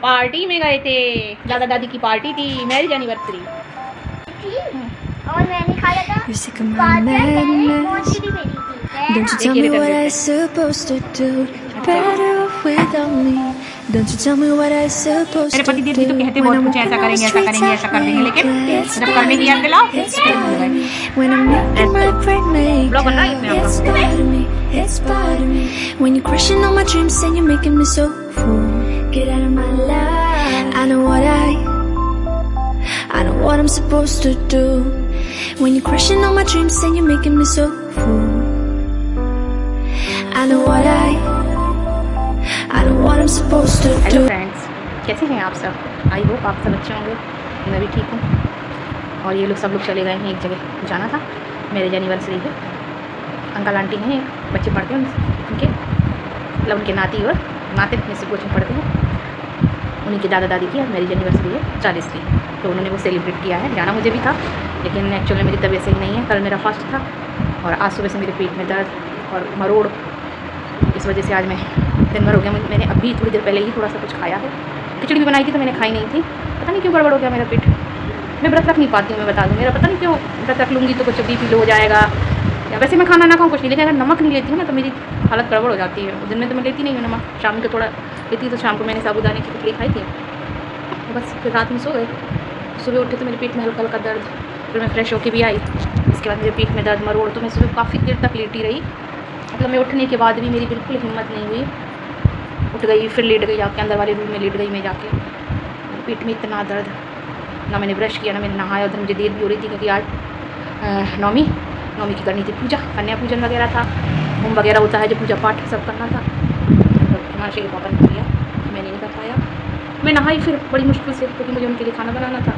Party में गए थे, दादा दादी की पार्टी थी, मैरिज एनिवर्सरी। और मैंने खाया था। Don't you tell me what I'm supposed to do. Better off without me. Don't you tell me what I'm supposed मेरे to पति देव do. भी तो कहते When बहुत I'm कुछ ऐसा walking on the करेंगे streets ऐसा of करेंगे, लेकिन me, it's जब करने की याद दिलाओ it's bothering me. When I'm making my break, blog बन रहा है इसमें it's आपका। bothering me, it's bothering me. When you're crushing on my dreams and you're making me so full. Get out of my life. I know what I'm supposed to do. When you're crushing on my dreams and you're making me so full. I know what I'm supposed to hello do. Friends, कैसे हैं आप सब? I hope आप सब अच्छे होंगे। मैं भी ठीक हूँ। और ये लोग सब लोग चले गए हैं, एक जगह जाना था, मैरिज एनिवर्सरी है। अंकल आंटी हैं, बच्चे पढ़ते हैं उनके, मतलब उनके नाती और नाते में से कोचिंग पढ़ते हैं। उन्हीं के दादा दादी की आज मैरिज एनिवर्सरी है 40वीं, तो उन्होंने वो सेलिब्रेट किया है। जाना मुझे भी था, लेकिन एक्चुअली मेरी तबीयत सही नहीं है। कल मेरा फास्ट था और आज सुबह से मेरे पेट में दर्द और मरोड़, इस वजह से आज मैं दिन भर हो गया। मैंने अभी थोड़ी देर पहले ही थोड़ा सा कुछ खाया है, खिचड़ी भी बनाई थी तो मैंने खाई नहीं थी। पता नहीं क्यों गड़बड़ हो गया मेरा पेट। मैं व्रत रख नहीं पाती हूँ, मैं बता दूँ। मेरा पता नहीं क्यों, व्रत रख लूँगी तो कुछ बीपी लो हो जाएगा, या वैसे मैं खाना ना खाऊँ कुछ नहीं, लेकिन अगर नमक नहीं लेती हूँ ना तो मेरी हालत गड़बड़ हो जाती है। दिन में तो मैं लेती नहीं हूँ नमक, शाम को थोड़ा लेती, तो शाम को मैंने साबूदाने की खिचड़ी खाई थी, तो बस फिर रात में सो गए। सुबह उठे तो मेरे पेट में हल्का हल्का दर्द, फिर मैं फ्रेश होके भी आई। इसके बाद मेरे पेट में दर्द मरोड़, तो मैं सुबह काफ़ी देर तक लेटी रही। मतलब मैं उठने के बाद भी मेरी बिल्कुल हिम्मत नहीं हुई, उठ गई फिर लेट गई, जाके अंदर वाले रूम में लेट गई मैं जाके। पेट में इतना दर्द, ना मैंने ब्रश किया ना मैंने नहाया। उधर मुझे देर भी हो रही थी क्योंकि आज नौमी की करनी थी पूजा, कन्या पूजन वगैरह था, होम वगैरह होता है जो पूजा पाठ सब करना था। तो हिमांशु के पापा ने किया, मैंने नहीं कर पाया। मैं नहाई फिर बड़ी मुश्किल से, क्योंकि मुझे उनके लिए खाना बनाना था।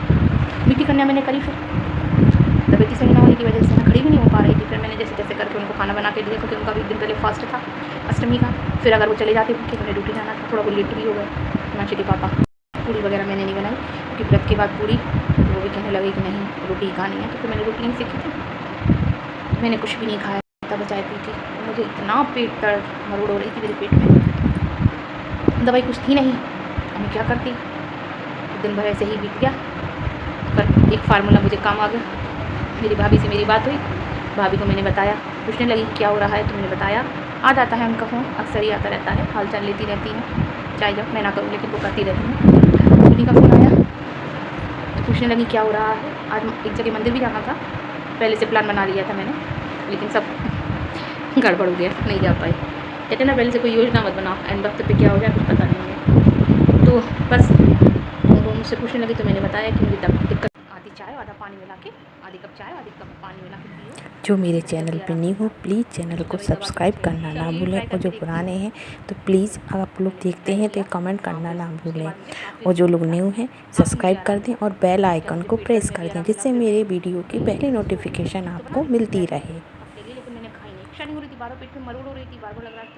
मीठी कन्या मैंने करी, फिर तबीयत सही ना होने की वजह से मैं खड़ी भी नहीं हो पा रही थी। फिर मैंने जैसे जैसे करके उनको खाना बना के दिया, क्योंकि उनका भी एक दिन पहले फास्ट था अष्टमी का। फिर अगर वो चले जाते भूखे तो मैंने ड्यूटी जाना था, थोड़ा वो लेट भी हो गए हिमांशु के पापा। पूड़ी वगैरह मैंने नहीं बनाई, क्योंकि व्रत के बाद पूड़ी वो भी कहने लगे कि नहीं रोटी खानी है, तो फिर मैंने रोटी नहीं सीखी थी। मैंने कुछ भी नहीं खाया, तब चाय पी थी। मुझे इतना पेट दर्द मरोड़ हो रही थी मेरे पेट में, दवाई कुछ थी नहीं, मैं क्या करती। दिन भर ऐसे ही बीत गया। पर एक फार्मूला मुझे काम आ गया। मेरी भाभी से मेरी बात हुई, भाभी को मैंने बताया, पूछने लगी क्या हो रहा है, तो मैंने बताया। आ जाता है उनका फ़ोन, अक्सर ही आता रहता है, हाल चाल लेती रहती हैं, चाहे जब मैं ना करूँ लेकिन वो करती रहती हैं। उन्हीं का फ़ोन आया तो पूछने लगी क्या हो रहा है। आज एक जगह मंदिर भी जाना था, पहले से प्लान बना लिया था मैंने, लेकिन सब गड़बड़ हो गया, नहीं जा पाई। कहते ना पहले से कोई योजना मत बनाओ, एंड वक्त पे क्या हो जाए कुछ पता नहीं है। तो बस वो मुझसे पूछने लगी, तो मैंने बताया कि मुझे दिक्कत, आधी चाय आधा पानी मिला के, आधी कप चाय आधी कप पानी मिला के पियो। जो मेरे चैनल पे न्यू हो प्लीज़ चैनल को सब्सक्राइब करना ना भूलें, और जो पुराने हैं तो प्लीज़ अगर आप लोग देखते हैं तो कमेंट करना ना भूलें, और जो लोग न्यू हैं सब्सक्राइब कर दें और बेल आइकन को प्रेस कर दें, जिससे मेरे वीडियो की पहली नोटिफिकेशन आपको मिलती रहे। लेकिन मैंने खाई नहीं, शनि हो रही थी, बार पेट में मरोड़ हो रही थी, बार लग रहा था।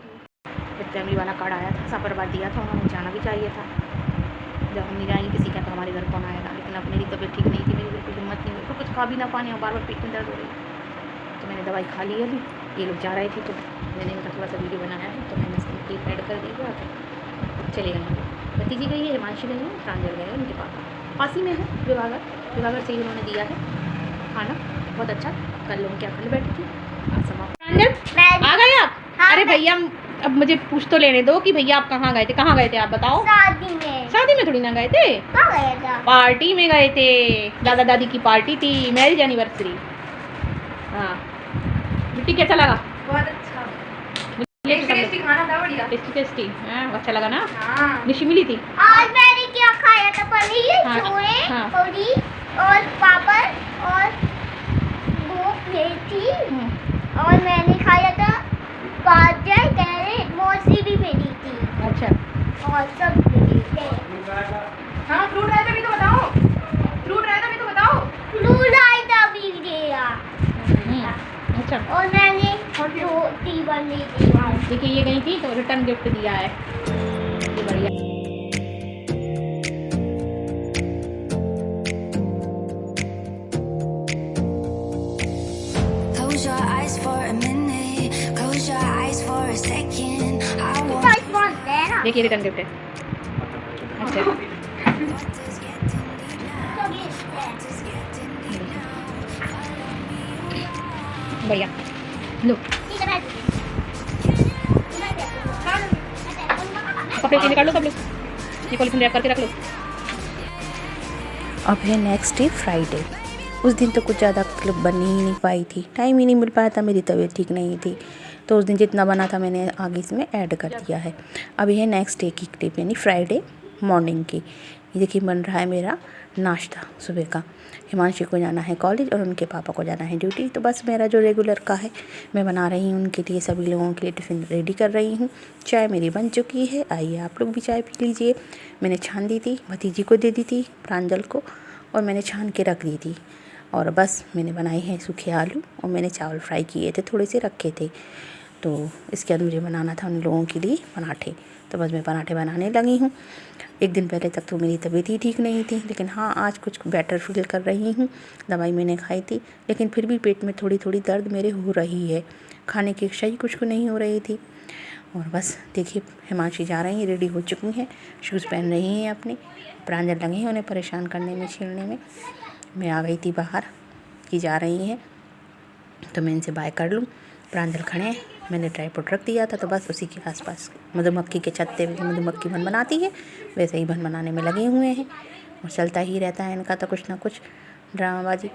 फिर फैमिली वाला कार्ड आया था, सापरवाद दिया था, उन्होंने जाना भी चाहिए था। जब हम नहीं जाएंगे किसी का तो हमारे घर कौन आएगा। लेकिन अब मेरी तबीयत ठीक नहीं थी, मेरी बिल्कुल हिम्मत नहीं हुई, तो कुछ खा भी ना पानी और बार पेट में दर्द हो रही। तो मैंने दवाई खा ली अभी। ये लोग जा रहे थे तो मैंने इनका थोड़ा सा वीडियो बनाया है, तो मैंने इसमें क्लिप ऐड कर दिया था। चले गए, भतीजी गई है, हिमांशु गई है, प्रांजल गए हैं, उनके पापा पास ही में है। विभागर से ही उन्होंने दिया है खाना, बहुत अच्छा। कल लोग क्या करने बैठी थी, आज समाप्त। आ गए आप? अरे भैया अब मुझे पूछ तो लेने दो कि भैया आप कहाँ गए थे, कहाँ गए थे आप बताओ। शादी में थोड़ी ना गए थे, पार्टी में गए थे, दादा दादी की पार्टी थी, मैरिज एनिवर्सरी। हाँ, मिट्टी कैसा लगा? बहुत अच्छा, टेस्टी खाना था, बढ़िया टेस्टी। हाँ अच्छा लगा ना? हाँ। निशी मिली थी। आज मैंने क्या खाया था, पनीर, छोले, पूरी और पापड़ और वो मेथी, और मैंने खाया था गाजर, कैरेट, मौसी भी मिली थी। अच्छा, और सब मिली थे। हाँ, फ्रूट रायता भी तो बताओ, फ्रूट रायता भी तो बताओ। फ्रूट रायता भी दिया। अच्छा, और मैंने रोटी बनी थी। देखिए ये गई थी तो रिटर्न गिफ्ट दिया है, ये बढ़िया। Close your eyes for a minute. Close your eyes for a second. I want देखिए रिटर्न गिफ्ट है। से। बढ़िया लो कपड़े से निकाल लो सब लोग, ये पॉलीथिन रैप करके रख लो। अब है नेक्स्ट डे फ्राइडे। उस दिन तो कुछ ज़्यादा क्लिप बन ही नहीं पाई थी, टाइम ही नहीं मिल पाया था, मेरी तबीयत ठीक नहीं थी, तो उस दिन जितना बना था मैंने आगे इसमें ऐड कर दिया है। अब ये है नेक्स्ट डे की क्लिप यानी फ्राइडे मॉर्निंग की। ये देखिए बन रहा है मेरा नाश्ता सुबह का। हिमांशी को जाना है कॉलेज और उनके पापा को जाना है ड्यूटी, तो बस मेरा जो रेगुलर का है मैं बना रही हूँ उनके लिए, सभी लोगों के लिए टिफ़िन रेडी कर रही हूँ। चाय मेरी बन चुकी है, आइए आप लोग भी चाय पी लीजिए। मैंने छान दी थी, भतीजी को दे दी थी प्रांजल को, और मैंने छान के रख दी थी। और बस मैंने बनाई है सूखे आलू, और मैंने चावल फ्राई किए थे, थोड़े से रखे थे, तो इसके बाद मुझे बनाना था उन लोगों के लिए पराठे। तो बस मैं पराठे बनाने लगी हूँ। एक दिन पहले तक तो मेरी तबीयत ही ठीक नहीं थी, लेकिन हाँ आज कुछ बेटर फील कर रही हूँ। दवाई मैंने खाई थी, लेकिन फिर भी पेट में थोड़ी थोड़ी दर्द मेरे हो रही है, खाने की इच्छा ही कुछ नहीं हो रही थी। और बस देखिए हिमांशी जा रही हैं, रेडी हो चुकी हैं, शूज़ पहन रही हैं अपने, प्रांजल लगे हैं उन्हें परेशान करने में, छेड़ने में। मैं आ गई थी बाहर कि जा रही हैं, तो मैं इनसे बाय कर लूँ। प्रांजल खड़े हैं, मैंने ट्राइपॉड रख दिया था, तो बस उसी के आसपास मधुमक्खी के छत्ते में मधुमक्खी बन बनाती है, वैसे ही बन बनाने में लगे हुए हैं। और चलता ही रहता है इनका तो कुछ ना कुछ ड्रामाबाजी।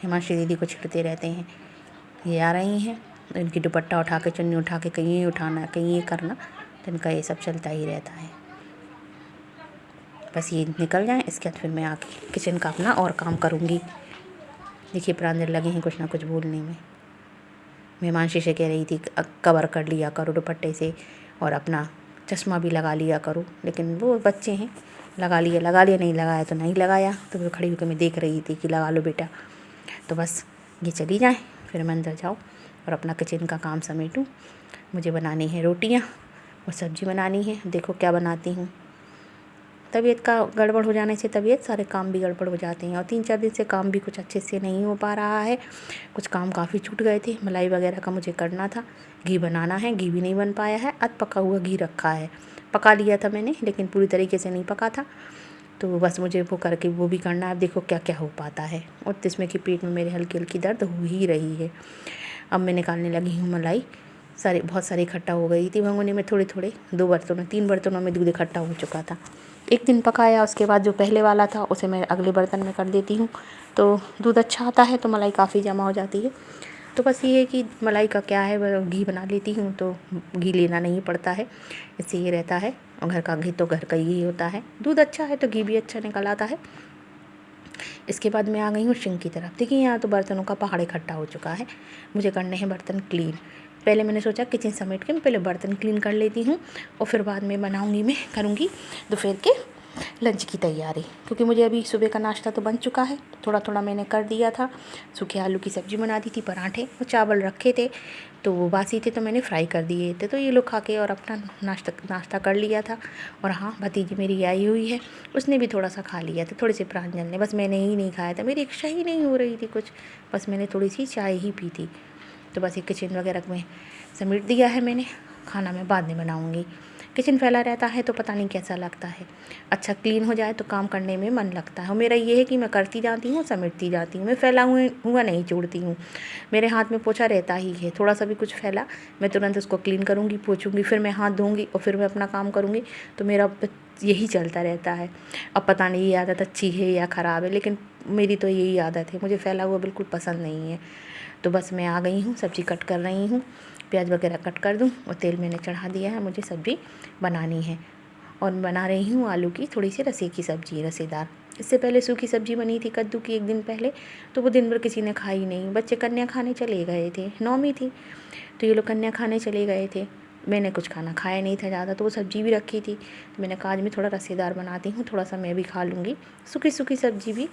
हिमांशी दीदी को छिड़ते रहते हैं। ये आ रही हैं, तो इनकी दुपट्टा उठा के, चुन्नी उठा के, कहीं ये उठाना कहीं ये करना, तो इनका ये सब चलता ही रहता है। बस ये निकल जाएँ, इसके बाद फिर मैं आके किचन का अपना और काम करूँगी। देखिए प्रांजल लगे हैं कुछ ना कुछ बोलने में। मैं हिमांशी से कह रही थी कवर कर लिया करो दुपट्टे से, और अपना चश्मा भी लगा लिया करो, लेकिन वो बच्चे हैं, लगा लिया नहीं लगाया तो नहीं लगाया। तो फिर खड़ी होकर मैं देख रही थी कि लगा लो बेटा। तो बस ये चली जाएँ, फिर मैं अंदर जाऊँ और अपना किचन का काम समेटूँ। मुझे बनानी है रोटियाँ और सब्ज़ी बनानी है, देखो क्या बनाती हूँ। तबीयत का गड़बड़ हो जाने से तबीयत सारे काम भी गड़बड़ हो जाते हैं, और 3-4 दिन से काम भी कुछ अच्छे से नहीं हो पा रहा है। कुछ काम काफ़ी छूट गए थे, मलाई वगैरह का मुझे करना था, घी बनाना है, घी भी नहीं बन पाया है। अध पका हुआ घी रखा है, पका लिया था मैंने, लेकिन पूरी तरीके से नहीं पका था, तो बस मुझे वो करके वो भी करना है। अब देखो क्या क्या हो पाता है। और जिसमें कि पेट में मेरे हल्की हल्की दर्द हो ही रही है। अब मैं निकालने लगी हूँ मलाई, बहुत सारी इकट्ठा हो गई थी भगोने में, थोड़े 3 बर्तनों में दूध इकट्ठा हो चुका था। एक दिन पकाया, उसके बाद जो पहले वाला था उसे मैं अगले बर्तन में कर देती हूँ, तो दूध अच्छा आता है, तो मलाई काफ़ी जमा हो जाती है। तो बस ये है कि मलाई का क्या है, घी बना लेती हूँ तो घी लेना नहीं पड़ता है, इससे ये रहता है। और घर का घी तो घर का ही होता है, दूध अच्छा है तो घी भी अच्छा निकल आता है। इसके बाद मैं आ गई हूँ सिंक की तरफ। देखिए यहाँ तो बर्तनों का पहाड़ इकट्ठा हो चुका है, मुझे करने हैं बर्तन क्लीन। पहले मैंने सोचा किचन समेट के मैं पहले बर्तन क्लीन कर लेती हूँ, और फिर बाद में मैं करूँगी दोपहर के लंच की तैयारी, क्योंकि मुझे अभी सुबह का नाश्ता तो बन चुका है, थोड़ा थोड़ा मैंने कर दिया था। सूखे आलू की सब्ज़ी बना दी थी, पराठे और चावल रखे थे, तो वो बासी थे तो मैंने फ्राई कर दिए थे, तो ये लोग खा के और अपना नाश्ता कर लिया था। और हाँ भतीजी मेरी आई हुई है, उसने भी थोड़ा सा खा लिया था, थोड़े से प्रांजल ने, बस मैंने ही नहीं खाया था, मेरी इच्छा ही नहीं हो रही थी कुछ, बस मैंने थोड़ी सी चाय ही पी थी। तो बस ये किचन वगैरह में समेट दिया है मैंने, खाना मैं बाद में बनाऊँगी। किचन फैला रहता है तो पता नहीं कैसा लगता है, अच्छा क्लीन हो जाए तो काम करने में मन लगता है। और मेरा ये है कि मैं करती जाती हूँ, समेटती जाती हूँ, मैं फैला हुआ नहीं छोड़ती हूँ। मेरे हाथ में पोछा रहता ही है, थोड़ा सा भी कुछ फैला मैं तुरंत उसको क्लीन करूँगी, पोछूँगी, फिर मैं हाथ धोऊँगी और फिर मैं अपना काम करूँगी, तो मेरा यही चलता रहता है। अब पता नहीं ये आदत अच्छी है या ख़राब है, लेकिन मेरी तो यही आदत है, मुझे फैला हुआ बिल्कुल पसंद नहीं है। तो बस मैं आ गई हूँ, सब्ज़ी कट कर रही हूँ, प्याज वगैरह कट कर दूँ, और तेल मैंने चढ़ा दिया है, मुझे सब्ज़ी बनानी है। और बना रही हूँ आलू की थोड़ी सी रसे की सब्ज़ी, रसेदार। इससे पहले सूखी सब्ज़ी बनी थी कद्दू की एक दिन पहले, तो वो दिन भर किसी ने खाई नहीं, बच्चे कन्या खाने चले गए थे, नौमी थी तो ये लोग कन्या खाने चले गए थे, मैंने कुछ खाना खाया नहीं था ज़्यादा, तो वो सब्ज़ी भी रखी थी, तो मैंने कहा आज मैं थोड़ा रसेदार बनाती हूँ, थोड़ा सा मैं भी खा लूँगी। सूखी सब्ज़ी भी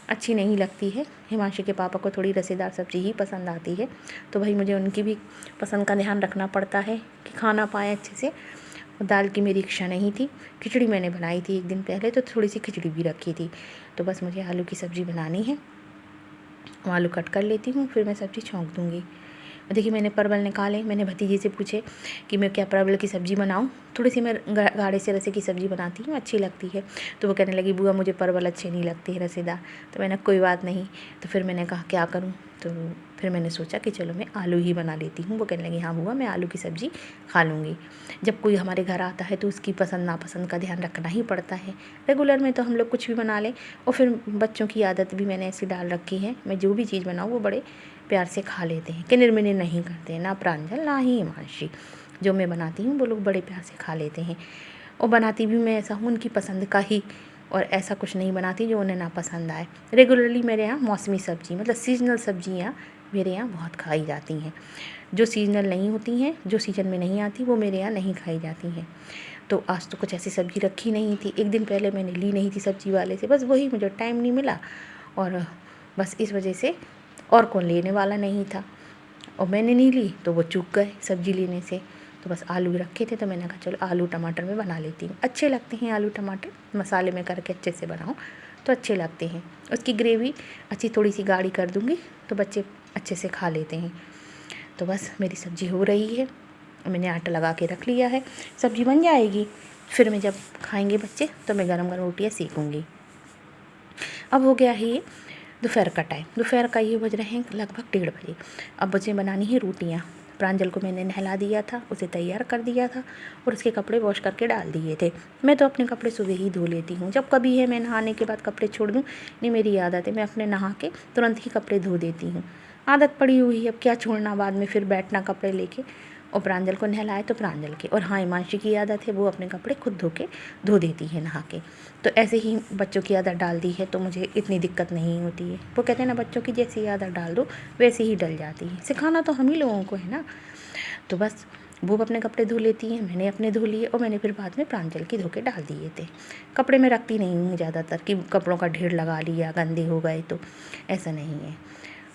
अच्छी नहीं लगती है, हिमांशी के पापा को थोड़ी रसेदार सब्ज़ी ही पसंद आती है, तो भाई मुझे उनकी भी पसंद का ध्यान रखना पड़ता है कि खाना पाए अच्छे से। दाल की मेरी इच्छा नहीं थी, खिचड़ी मैंने बनाई थी एक दिन पहले, तो थोड़ी सी खिचड़ी भी रखी थी। तो बस मुझे आलू की सब्ज़ी बनानी है, आलू कट कर लेती हूँ, फिर मैं सब्ज़ी छौंक दूँगी। देखिए मैंने परवल निकाले, मैंने भतीजे से पूछे कि मैं क्या परवल की सब्ज़ी बनाऊं। थोड़ी सी मैं गाढ़े से रसे की सब्ज़ी बनाती हूँ, अच्छी लगती है। तो वो कहने लगी बुआ मुझे परवल अच्छे नहीं लगते हैं रसेदार। तो मैंने कोई बात नहीं। तो फिर मैंने कहा क्या करूँ, तो फिर मैंने सोचा कि चलो मैं आलू ही बना लेती हूँ। वो कहने लगी हाँ बुआ मैं आलू की सब्ज़ी खा लूँगी। जब कोई हमारे घर आता है तो उसकी पसंद नापसंद का ध्यान रखना ही पड़ता है। रेगुलर में तो हम लोग कुछ भी बना लें, और फिर बच्चों की आदत भी मैंने ऐसी डाल रखी है, मैं जो भी चीज़ बनाऊँ वो बड़े प्यार से खा लेते हैं, किन्नर मिन्नर नहीं करते हैं, ना प्रांजल ना ही हिमांशी। जो मैं बनाती हूँ वो लोग बड़े प्यार से खा लेते हैं। और बनाती भी मैं ऐसा हूँ उनकी पसंद का ही, और ऐसा कुछ नहीं बनाती जो उन्हें ना पसंद आए। रेगुलरली मेरे यहाँ मौसमी सब्ज़ी मतलब सीजनल सब्जियाँ मेरे यहाँ बहुत खाई जाती हैं। जो सीजनल नहीं होती हैं, जो सीजन में नहीं आती, वो मेरे यहाँ नहीं खाई जाती हैं। तो आज तो कुछ ऐसी सब्ज़ी रखी नहीं थी, एक दिन पहले मैंने ली नहीं थी सब्ज़ी वाले से, बस वही मुझे टाइम नहीं मिला, और बस इस वजह से और कौन लेने वाला नहीं था, और मैंने नहीं ली तो वो चूक गए सब्ज़ी लेने से। तो बस आलू रखे थे, तो मैंने कहा चलो आलू टमाटर में बना लेती हूँ। अच्छे लगते हैं आलू टमाटर, मसाले में करके अच्छे से बनाऊँ तो अच्छे लगते हैं। उसकी ग्रेवी अच्छी थोड़ी सी गाढ़ी कर दूँगी तो बच्चे अच्छे से खा लेते हैं। तो बस मेरी सब्ज़ी हो रही है, मैंने आटा लगा के रख लिया है, सब्ज़ी बन जाएगी। फिर मैं जब खाएंगे बच्चे तो मैं गरम गरम रोटियाँ सेकूँगी। अब हो गया है ये दोपहर का टाइम, दोपहर का ये बज रहे हैं लगभग 1:30 बजे। अब मुझे बनानी है रोटियाँ। प्रांजल को मैंने नहला दिया था, उसे तैयार कर दिया था, और उसके कपड़े वॉश करके डाल दिए थे। मैं तो अपने कपड़े सुबह ही धो लेती हूँ, जब कभी है मैं नहाने के बाद कपड़े छोड़ दूँ, नहीं मेरी आदत है, मैं अपने नहा के तुरंत ही कपड़े धो देती हूँ। आदत पड़ी हुई है, अब क्या छोड़ना बाद में फिर बैठना कपड़े लेके। और प्रांजल को नहलाए तो प्रांजल के, और हाँ हिमांशी की आदत है वो अपने कपड़े खुद धो देती है नहा के। तो ऐसे ही बच्चों की आदत डाल दी है तो मुझे इतनी दिक्कत नहीं होती है। वो कहते हैं ना बच्चों की जैसी आदत डाल दो वैसे ही डल जाती है, सिखाना तो हम ही लोगों को है ना। तो बस वो अपने कपड़े धो लेती हैं, मैंने अपने धो लिए, और मैंने फिर बाद में प्रांजल के धो के डाल दिए थे। कपड़े मैं रखती नहीं हूँ ज़्यादातर कि कपड़ों का ढेर लगा लिया गंदे हो गए, तो ऐसा नहीं है।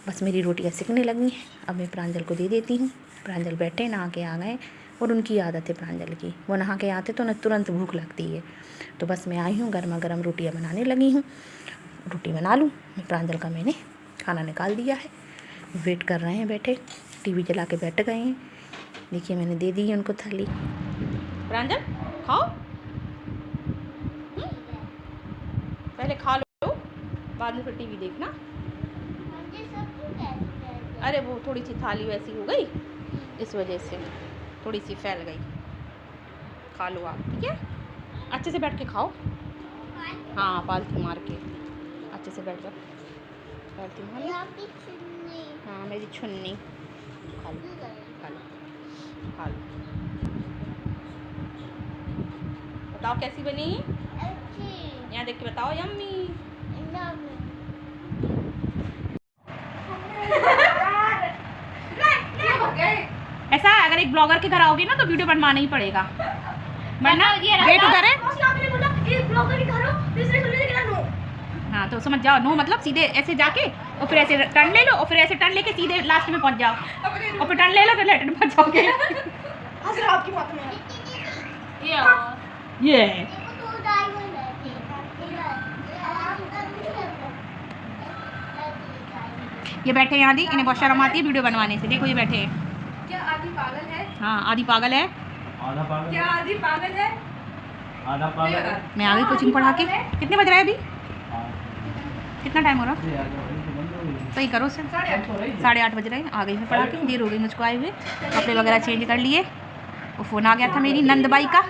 बस मेरी रोटियाँ सिकने लगी हैं, अब मैं प्रांजल को दे देती हूँ। प्रांजल बैठे नहा के आ गए, और उनकी आदत है प्रांजल की, वो नहा के आते तो न तुरंत भूख लगती है। तो बस मैं आई हूँ, गर्मा गर्म रोटियाँ बनाने लगी हूँ, रोटी बना लूँ। प्रांजल का मैंने खाना निकाल दिया है, वेट कर रहे हैं बैठे, टीवी चला के बैठ गए हैं। देखिए मैंने दे दी है उनको थाली। प्रांजल खाओ, पहले खा लो बाद में फिर टीवी देखना। अरे वो थोड़ी सी थाली वैसी हो गई, इस वजह से थोड़ी सी फैल गई। खा लो आप, ठीक है, अच्छे से बैठ के खाओ। हाँ पालथी मार के अच्छे से बैठ जाओ, पालथी मार लो। हाँ मेरी छुन्नी, खा लो खा लो खा लो। बताओ कैसी बनी, यहाँ देख के बताओ। यम्मी। ऐसा अगर एक ब्लॉगर के घर आओगे ना तो वीडियो बनवाना ही पड़ेगा, वरना गेट उधर है। हाँ तो समझ जाओ, नो मतलब सीधे ऐसे जाके और फिर ऐसे टर्न ले लो, और फिर ऐसे टर्न लेके सीधे लास्ट में पहुंच जाओ, और फिर टर्न ले लो तो लेटर में पहुंच जाओगे। ये ये बैठे हैं आदि, इन्हें बहुत शर्म आती है वीडियो बनवाने से। देखो ये बैठे हैं। क्या आदि पागल है? हाँ आदि पागल है। आधा पागल। क्या आदि पागल है? आधा पागल। मैं आ गई कोचिंग पढ़ा के। कितने बज रहे हैं अभी? कितना टाइम हो रहा? सही करो सर, 8:30 बज रहे हैं। आ गई मैं पढ़ा के, देर हो गई मुझको आए हुए, कपड़े वगैरह चेंज कर लिए। वो फ़ोन आ गया था मेरी नंदबाई का,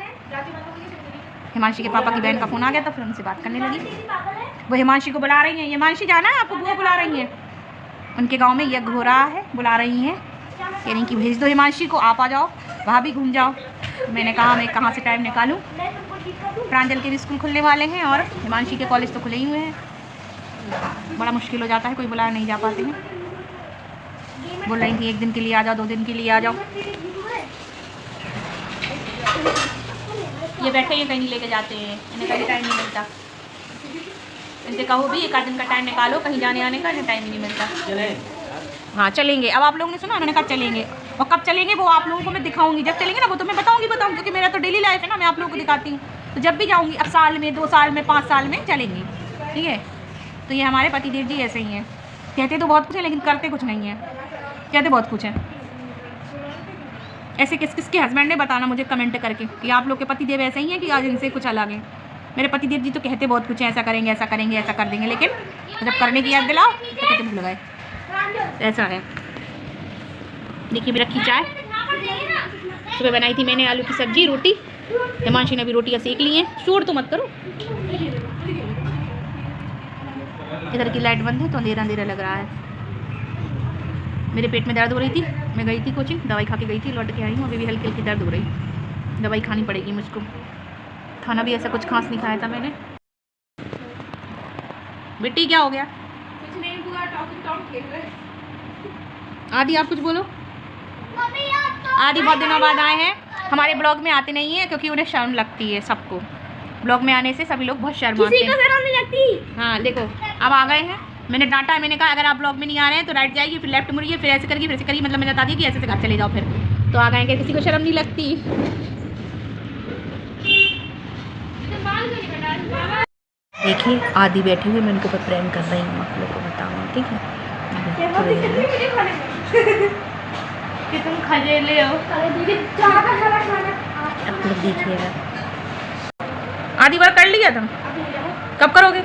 हिमांशी के पापा की बहन का फ़ोन आ गया था, फिर उनसे बात करने लगी। वो हिमांशी को बुला रही हैं, हिमांशी जाना है आपको, बुआ बुला रही हैं। उनके गांव में यज्ञ हो रहा है, बुला रही हैं, कह रही कि भेज दो हिमांशी को, आप आ जाओ, वहाँ भी घूम जाओ। मैंने कहा मैं कहाँ से टाइम निकालूं, प्रांजल के भी स्कूल खुलने वाले हैं और हिमांशी के कॉलेज तो खुले ही हुए हैं, बड़ा मुश्किल हो जाता है, कोई बुला नहीं जा पाते हैं। बोल रही थी 1 दिन के लिए आ जाओ, 2 दिन के लिए आ जाओ। ये बैठे हैं, कहीं नहीं लेके जाते हैं, इन्हें कहीं टाइम नहीं मिलता। इनसे कहो भी 1 आध दिन का टाइम निकालो, कहीं जाने आने का इन्हें टाइम ही नहीं मिलता। हाँ चलेंगे, अब आप लोगों ने सुना, उन्होंने कब चलेंगे, और कब चलेंगे वो आप लोगों को मैं दिखाऊंगी। जब चलेंगे ना वो तो मैं बताऊंगी, क्योंकि मेरा तो डेली लाइफ है ना, मैं आप लोगों को दिखाती हूँ। तो जब भी जाऊँगी, अब साल में, 2 साल में, 5 साल में चलेंगी, ठीक है। तो ये हमारे पतिदेव जी ऐसे ही हैं, कहते तो बहुत कुछ है लेकिन करते कुछ नहीं है, कहते बहुत कुछ है ऐसे किस किस के हस्बैंड ने बताना मुझे कमेंट करके कि आप लोग के पतिदेव ऐसे ही हैं कि आज इनसे कुछ अलग है। मेरे पतिदेव जी तो कहते बहुत कुछ है, ऐसा करेंगे ऐसा करेंगे ऐसा कर देंगे, लेकिन जब करने की याद दिलाओ तो कहते भूल गए। ऐसा है। देखिए मेरी रखी चाय, सुबह बनाई थी मैंने आलू की सब्जी रोटी, हिमांशी ने भी रोटियाँ सेक ली हैं। शोर तो मत करो। इधर की लाइट बंद है तो अंधेरा अंधेरा लग रहा है। मेरे पेट में दर्द हो रही थी, मैं गई थी कोचिंग, दवाई खा के गई थी, लौट के आई हूँ, अभी भी हल्की हल्की दर्द हो रही, दवाई खानी पड़ेगी मुझको। खाना भी ऐसा कुछ खास नहीं खाया था मैंने। बेटी क्या हो गया? कुछ नहीं हुआ, टॉक खेल रहे। आदि आप कुछ बोलो। आदि बहुत दिनों बाद आए हैं, हमारे ब्लॉग में आते नहीं है क्योंकि उन्हें शर्म लगती है। सबको ब्लॉग में आने से सभी लोग बहुत शर्माते हैं। किसी को शर्म नहीं लगती। हाँ देखो अब आ गए हैं, मैंने डांटा है, मैंने कहा अगर आप ब्लॉग में नहीं आ रहे हैं तो राइट जाइए, फिर लेफ्ट मुड़िए, फिर ऐसे करिए, फिर ऐसे करिए, मतलब मैंने बता दिया कि ऐसे से घर चले जाओ। फिर तो आ गए कि किसी को शर्म नहीं लगती। देखिए आदि बैठे हुए, मैं उनके ऊपर प्रैंक कर रही हूँ, आप लोग को बताऊँ, ठीक है। तुम खजेले हो, आप लोग देखिएगा। आधी बार कर लिया था, कब करोगे?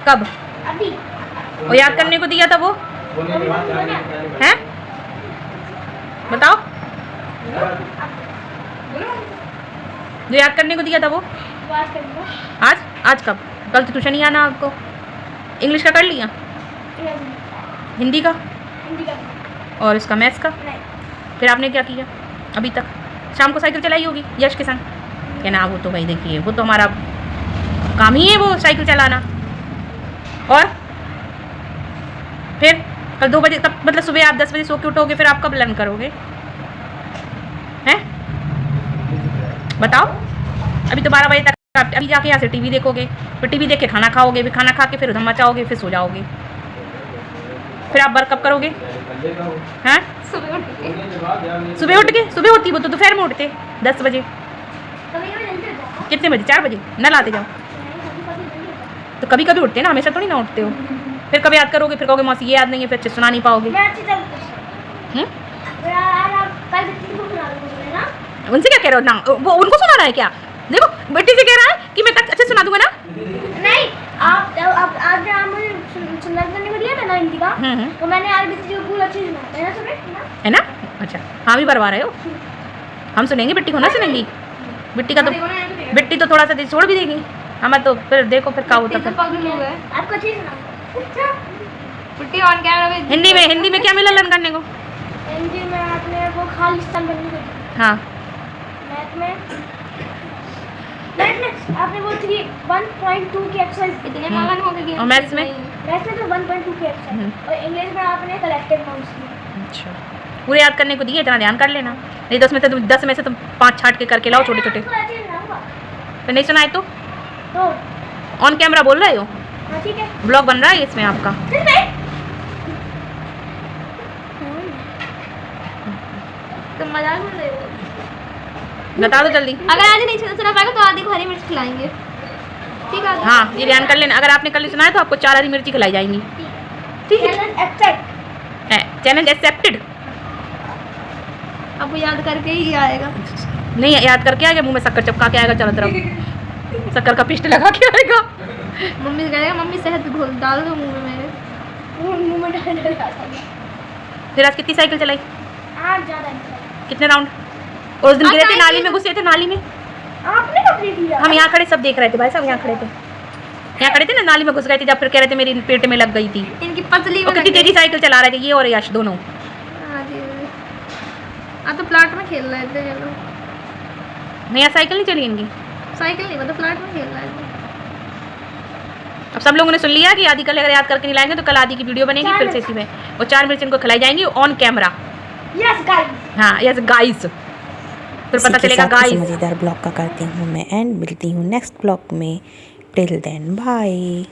कब? वो याद करने को दिया था वो हैं? बताओ, जो याद करने को दिया था वो आज? आज कब? कल तो ट्यूशन ही आना आपको। इंग्लिश का कर लिया? हिंदी का? और इसका मैथ्स का? फिर आपने क्या किया अभी तक? शाम को साइकिल चलाई होगी यश के संग? कहना वो तो भाई देखिए वो तो हमारा काम ही है वो साइकिल चलाना। और फिर कल 2 बजे तब, मतलब सुबह आप 10 बजे सो के उठोगे, फिर आप कब लर्न करोगे हैं? बताओ। अभी तो 12 बजे तक आप अभी जाके यहाँ से टीवी देखोगे, फिर टीवी देख के खाना खाओगे, फिर खाना खा के फिर धम्मा चाओगे, फिर सो जाओगे। फिर आप वर्क कब करोगे हैं? सुबह उठ के सुबह होती वो तो दोपहर में उठते 10 बजे। कितने बजे? 4 बजे न लाते जाओ तो कभी कभी उठते ना, हमेशा तो नहीं ना उठते हो। फिर कभी याद करोगे, फिर कहोगे मौसी ये याद नहीं है, फिर अच्छे सुना नहीं पाओगे। उनसे क्या कह रहे हो ना, वो उनको सुनाना है क्या? देखो बेटी से कह रहा है कि मैं अच्छे सुना दूंगा ना। नहीं आप आज सुनना करने को दिया था ना हिंदी का, तो मैंने आज बिट्टी को पूरा अच्छे सुना है ना। अच्छा हाँ भी बरवा रहे हो, हम सुनेंगे, बिट्टी को ना सुनेंगी। बिट्टी का तो बिट्टी तो थोड़ा सा छोड़ भी देगी, हमें तो फिर देखो फिर क्या होता है। आपको अच्छी सुना बिट्टी ऑन कैमरा में। हिंदी में क्या मिला लर्न करने को? हिंदी में आपने वो खालिस्तान बनने को। हाँ मैथ में आपने वो 1.2 की एक्सरसाइज कितने मांगन हो गई। और मैथ्स में तो 1.2 की एक्सरसाइज, और इंग्लिश में आपने कलेक्टिव नाउन्स की। अच्छा पूरे याद करने को दिए, इतना ध्यान कर लेना, नहीं 10 में से तुम 5 छाट के करके लाओ छोटे छोटे। तो नहीं सुनाए तो ऑन कैमरा बोल रहे हो? हाँ ठीक है, ब्लॉग बन रहा है इसमें आपका। तुम मजाक कर रहे हो? बता दो जल्दी। अगर आज नहीं सुना पाएगा तो आधी को हरी मिर्च खिलाएंगे, ठीक है? हाँ ये ध्यान कर लेना, अगर आपने कल सुनाया तो आपको 4 हरी मिर्ची खिलाई जाएंगी, ठीक है? Challenge accepted. अब याद करके ही आएगा। नहीं याद करके आएगा, मुंह में शक्कर चिपका के आएगा, चारों तरफ शक्कर का पिस्ट लगा के आएगा। मम्मी से कहेगा मम्मी शहद घोल डाल दो मुंह में मेरे, मुंह में डाल। फिर आज कितनी साइकिल चलाई? आज ज़्यादा। कितने राउंड? उस दिन गिरे थे नाली में, घुसे थे नाली में। आपने कब किया? हम यहाँ खड़े सब देख रहे थे भाई साहब, यहाँ खड़े थे, यहाँ खड़े थे ना, नाली में घुस गए थे जब, फिर कह रहे थे मेरी पेट में लग गई थी। इनकी पतली और कितनी तेजी साइकिल चला रहे थे ये और यश दोनों। तो प्लाट में खेल रहे थे ये लोग। नहीं यहाँ साइकिल नहीं चली इनकी, साइकिल नहीं मतलब प्लाट में खेल रहे थे। अब सब लोगों ने सुन लिया कि आदि कल अगर याद करके नहीं लाएंगे तो कल आदि की वीडियो बनेगी फिर से इसी में, और 4 मिर्च इनको खिलाई जाएंगी ऑन कैमरा। Yes guys. हाँ यस गाइस, फिर पता चलेगा गाइस। मज़ेदार ब्लॉग का करती हूँ मैं एंड, मिलती हूँ नेक्स्ट ब्लॉग में। Till then bye.